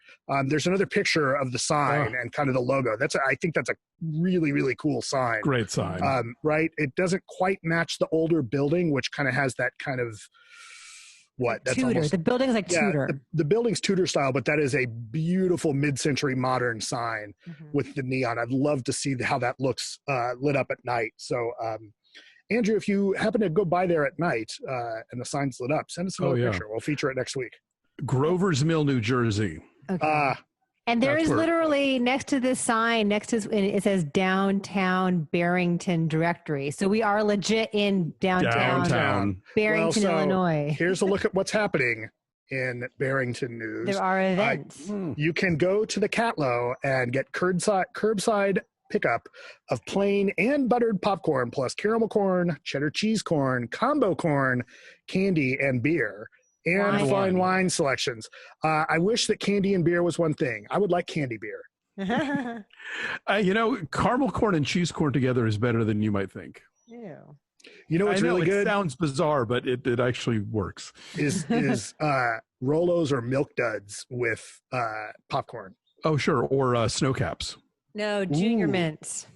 There's another picture of the sign and kind of the logo. I think that's a really, really cool sign. Great sign. Right? It doesn't quite match the older building, which kind of has that kind of, that's Tudor. Almost, the building's like Tudor. The building's Tudor style, but that is a beautiful mid-century modern sign with the neon. I'd love to see how that looks lit up at night. So, Andrew, if you happen to go by there at night and the sign's lit up, send us another picture. We'll feature it next week. Grover's Mill, New Jersey. Okay. And there is literally next to this sign, it says Downtown Barrington Directory. So we are legit in downtown Barrington, Illinois. Here's a look at what's happening in Barrington news. There are events. You can go to the Katlow and get curbside pickup of plain and buttered popcorn plus caramel corn, cheddar cheese corn, combo corn, candy, and beer. And fine wine selections. I wish that candy and beer was one thing. I would like candy beer. Caramel corn and cheese corn together is better than you might think. Yeah. You know what's really good? It sounds bizarre, but it actually works. Is Rolos or Milk Duds with popcorn. Oh, sure. Or Snow Caps. No, Junior Mints.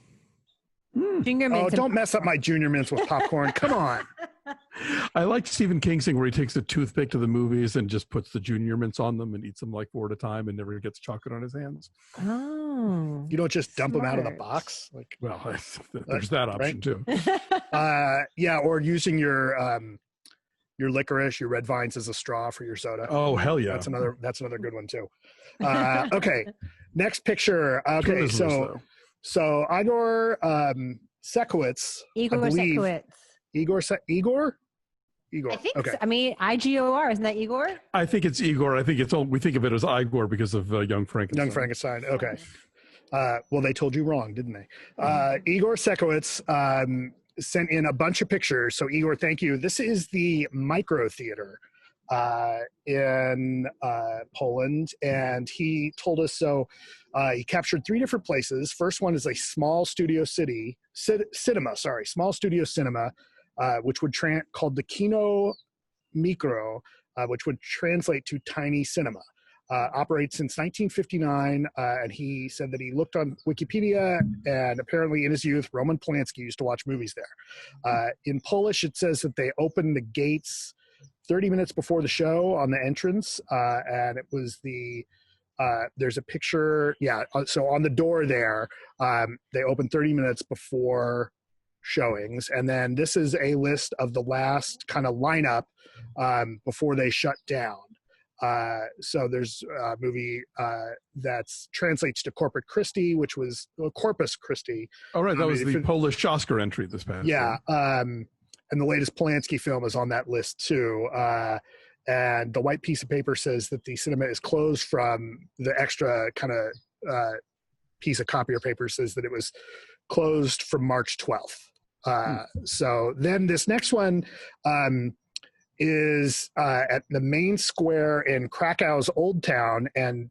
Junior Mints. Oh, don't mess up my Junior Mints with popcorn. Come on. I like Stephen King's thing where he takes a toothpick to the movies and just puts the Junior Mints on them and eats them like 4 at a time and never gets chocolate on his hands. Oh. You don't just dump them out of the box? Well, there's that option too. Or using your licorice, your red vines as a straw for your soda. Oh, hell yeah. That's another good one too. Okay. Next picture. Okay, so Igor Sekowitz. Igor? I think okay. Igor, isn't that Igor? I think it's Igor. I think we think of it as Igor because of Young Frankenstein. Young Frankenstein. Okay. Well, they told you wrong, didn't they? Igor Sekowitz sent in a bunch of pictures. So Igor, thank you. This is the Micro Theater in Poland, and he told us he captured 3 different places. First one is a small studio cinema, which would called the Kino Mikro, which would translate to tiny cinema. Operates since 1959, and he said that he looked on Wikipedia, and apparently in his youth, Roman Polanski used to watch movies there. In Polish, it says that they opened the gates 30 minutes before the show on the entrance, and it was there's a picture, so on the door there, they opened 30 minutes before showings, and then this is a list of the last kind of lineup before they shut down. So there's a movie that translates to Corpus Christi, which was Corpus Christi. Oh, right, that was the Polish Oscar entry this past year. And the latest Polanski film is on that list too. And the white piece of paper says that the cinema is closed from the extra kind of piece of copier paper says that it was closed from March 12th. So then this next one is at the main square in Krakow's Old Town, and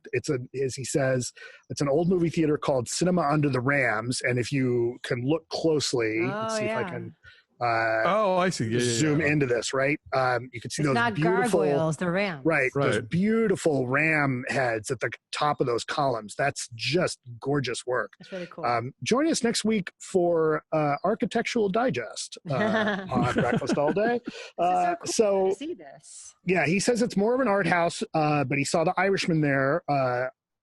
as he says, it's an old movie theater called Cinema Under the Rams. And if you can look closely, let's see if I can I see. Zoom into this, right? You can see those not beautiful gargoyles, the rams. Right. Those beautiful ram heads at the top of those columns. That's just gorgeous work. That's really cool. Join us next week for Architectural Digest on Breakfast All Day. So to see this. Yeah, he says it's more of an art house, but he saw The Irishman there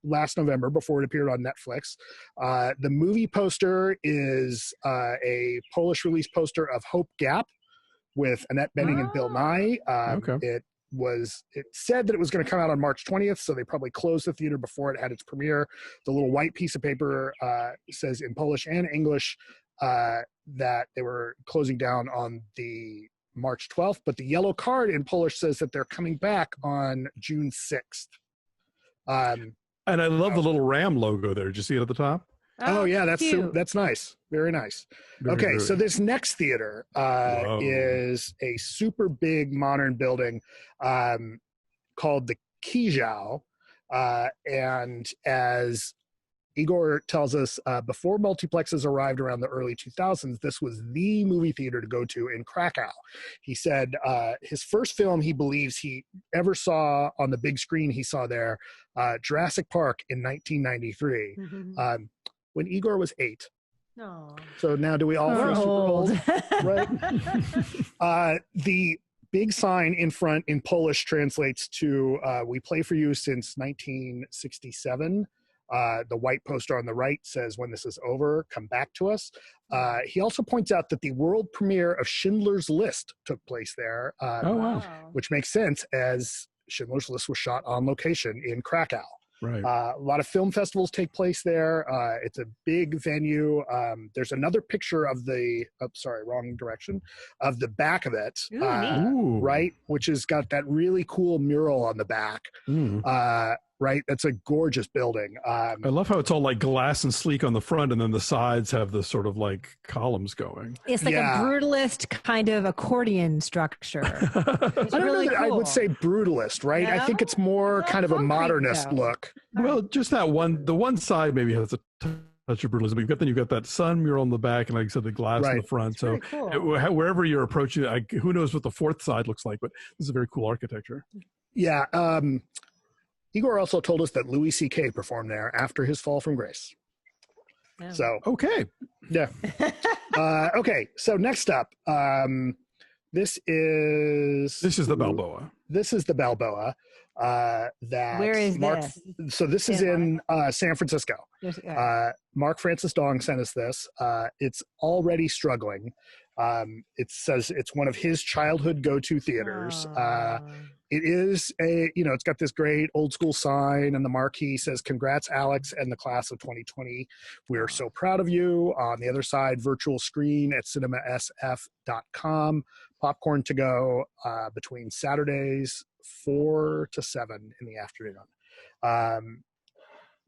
last November before it appeared on Netflix. The movie poster is a Polish release poster of Hope Gap with Annette Bening and Bill Nye. It said that it was going to come out on March 20th, so they probably closed the theater before it had its premiere. The little white piece of paper says in Polish and English that they were closing down on the March 12th, but the yellow card in Polish says that they're coming back on June 6th. And I love the little ram logo there. Did you see it at the top? Oh yeah, that's nice. Very nice. Okay, so this next theater is a super big modern building called the Kijał. And as Igor tells us, before multiplexes arrived around the early 2000s, this was the movie theater to go to in Krakow. He said his first film he believes he ever saw on the big screen he saw there, Jurassic Park in 1993, when Igor was 8. No. So now do we all feel super old? Right? The big sign in front in Polish translates to, we play for you since 1967. The white poster on the right says, "When this is over, come back to us." He also points out that the world premiere of Schindler's List took place there, Oh, wow. which makes sense as Schindler's List was shot on location in Krakow. Right. A lot of film festivals take place there. It's a big venue. There's another picture of the, wrong direction, of the back of it, Ooh. right? Which has got that really cool mural on the back, right? That's a gorgeous building. I love how it's all like glass and sleek on the front, and then the sides have the sort of like columns going. It's like a brutalist kind of accordion structure. It's I don't really know that cool. I would say brutalist, right? No? I think it's more kind of a concrete, modernist though. look. Well, just that one, the one side maybe has a touch of brutalism, but then you've got that sun mural on the back, and like I said, the glass in the front. It's So really cool. wherever you're approaching it, who knows what the fourth side looks like, but this is a very cool architecture. Yeah. Igor also told us that Louis C.K. performed there after his fall from grace. Yeah. So, Okay. yeah. Okay. So next up, this is the Balboa. This is the Balboa. That Where is Mark, this? So this is in San Francisco. Mark Francis Dong sent us this. It's already struggling. It says it's one of his childhood go-to theaters. It is it's got this great old school sign, and the marquee says, "Congrats, Alex and the class of 2020. We're so proud of you." On the other side, virtual screen at cinemasf.com. Popcorn to go between Saturdays 4 to 7 in the afternoon.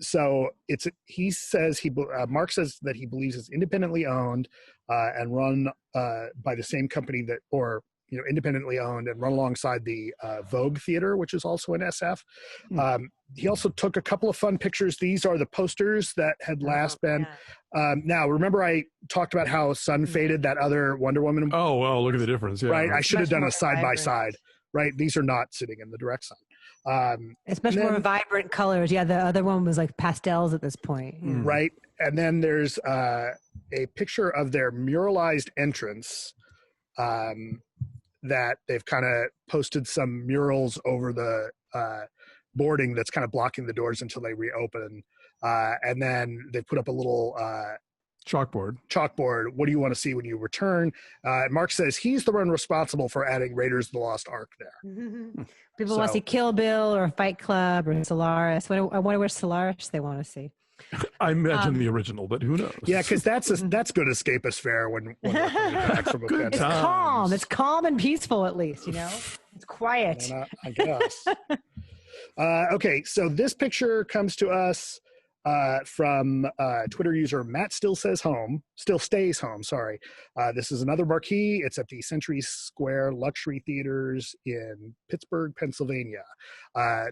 So Mark says that he believes it's independently owned and run by the same company independently owned and run alongside the Vogue Theater, which is also in SF. He also took a couple of fun pictures. These are the posters that had last been. Now, remember I talked about how sun faded that other Wonder Woman? Oh, well, look at the difference. Yeah. Right. I should have done a side-by-side. Vibrant. Right. These are not sitting in the direct sun. It's much more vibrant colors. Yeah, the other one was like pastels at this point. Right. And then there's a picture of their muralized entrance that they've kind of posted some murals over the boarding that's kind of blocking the doors until they reopen. And then they put up a little Chalkboard. What do you want to see when you return? Mark says he's the one responsible for adding Raiders of the Lost Ark there. People want to see Kill Bill or Fight Club or Solaris. I wonder where Solaris they want to see. I imagine the original, but who knows? Yeah, because that's good escapist fare when we're coming back from a Good It's pandemic. calm. It's calm and peaceful, at least, It's quiet. I guess. Okay, so this picture comes to us from Twitter user Matt Still Stays Home. Sorry. This is another marquee. It's at the Century Square Luxury Theaters in Pittsburgh, Pennsylvania.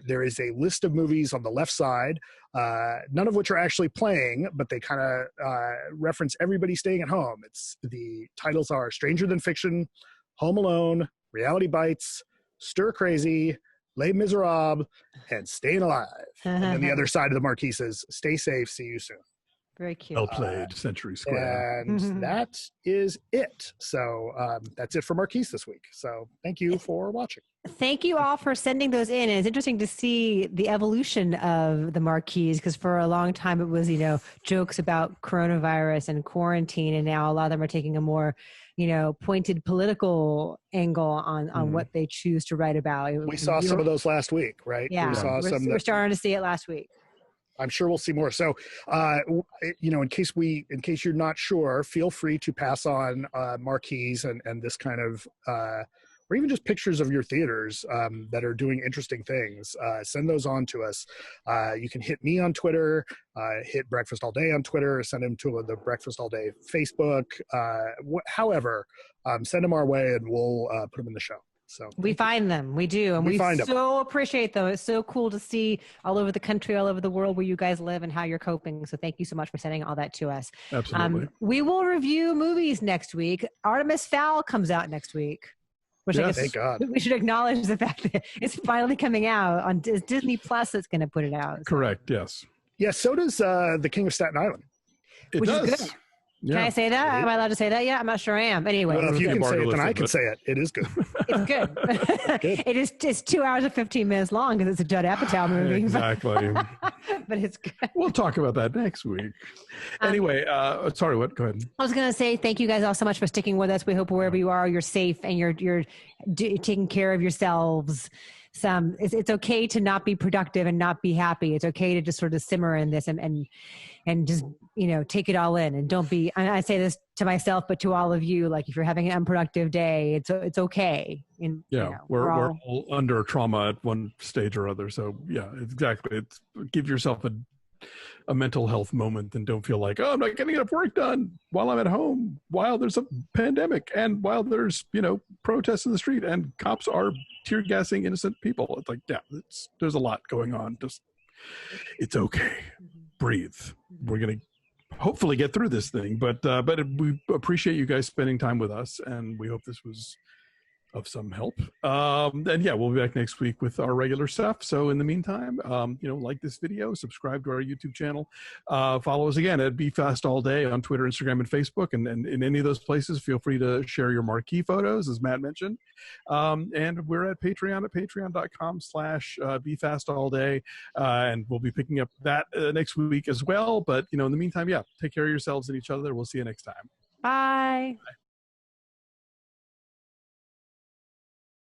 There is a list of movies on the left side, none of which are actually playing, but they kind of reference everybody staying at home. The titles are Stranger Than Fiction, Home Alone, Reality Bites, Stir Crazy, Les Miserables, and Staying Alive. And then the other side of the marquee says, "Stay safe, see you soon." Very cute. Well played, Century Square. And that is it. So that's it for marquees this week. So thank you for watching. Thank you all for sending those in. And it's interesting to see the evolution of the marquees, because for a long time it was, jokes about coronavirus and quarantine. And now a lot of them are taking a more, pointed political angle on what they choose to write about. We saw some of those last week, right? Yeah, we're starting to see it last week. I'm sure we'll see more. So, in case you're not sure, feel free to pass on marquees and this kind of, or even just pictures of your theaters that are doing interesting things. Send those on to us. You can hit me on Twitter, hit Breakfast All Day on Twitter, send them to the Breakfast All Day Facebook. However, send them our way and we'll put them in the show. So we find them. We do. And we so appreciate them. It's so cool to see all over the country, all over the world where you guys live and how you're coping. So thank you so much for sending all that to us. Absolutely. We will review movies next week. Artemis Fowl comes out next week. Which I guess thank God. We should acknowledge the fact that it's finally coming out on Disney Plus. That's going to put it out. So. Correct. Yes. Yeah. So does The King of Staten Island. It Which does. is good. Can I say that? Am I allowed to say that yet? I'm not sure I am. Anyway. Well, if you can say it, then I can say it. It is good. It's good. Good. It's 2 hours and 15 minutes long because it's a Judd Apatow movie. Exactly. But it's good. We'll talk about that next week. Anyway, sorry, what? Go ahead. I was going to say thank you guys all so much for sticking with us. We hope wherever you are, you're safe and you're taking care of yourselves. It's okay to not be productive and not be happy. It's okay to just sort of simmer in this and just, take it all in, and don't be, I say this to myself, but to all of you, like if you're having an unproductive day, it's okay. And we're all under trauma at one stage or other. So yeah, exactly. Give yourself a mental health moment and don't feel like, oh, I'm not getting enough work done while I'm at home, while there's a pandemic and while there's, protests in the street and cops are tear gassing innocent people. It's like, there's a lot going on. Just, it's okay. Breathe. We're going to hopefully get through this thing, but we appreciate you guys spending time with us, and we hope this was of some help. And we'll be back next week with our regular stuff. So in the meantime, like this video, subscribe to our YouTube channel, follow us again at BeFastAllDay on Twitter, Instagram, and Facebook. And in any of those places, feel free to share your marquee photos, as Matt mentioned. And we're at Patreon at patreon.com/BeFastAllDay. And we'll be picking up that next week as well. But, in the meantime, take care of yourselves and each other. We'll see you next time. Bye. Bye.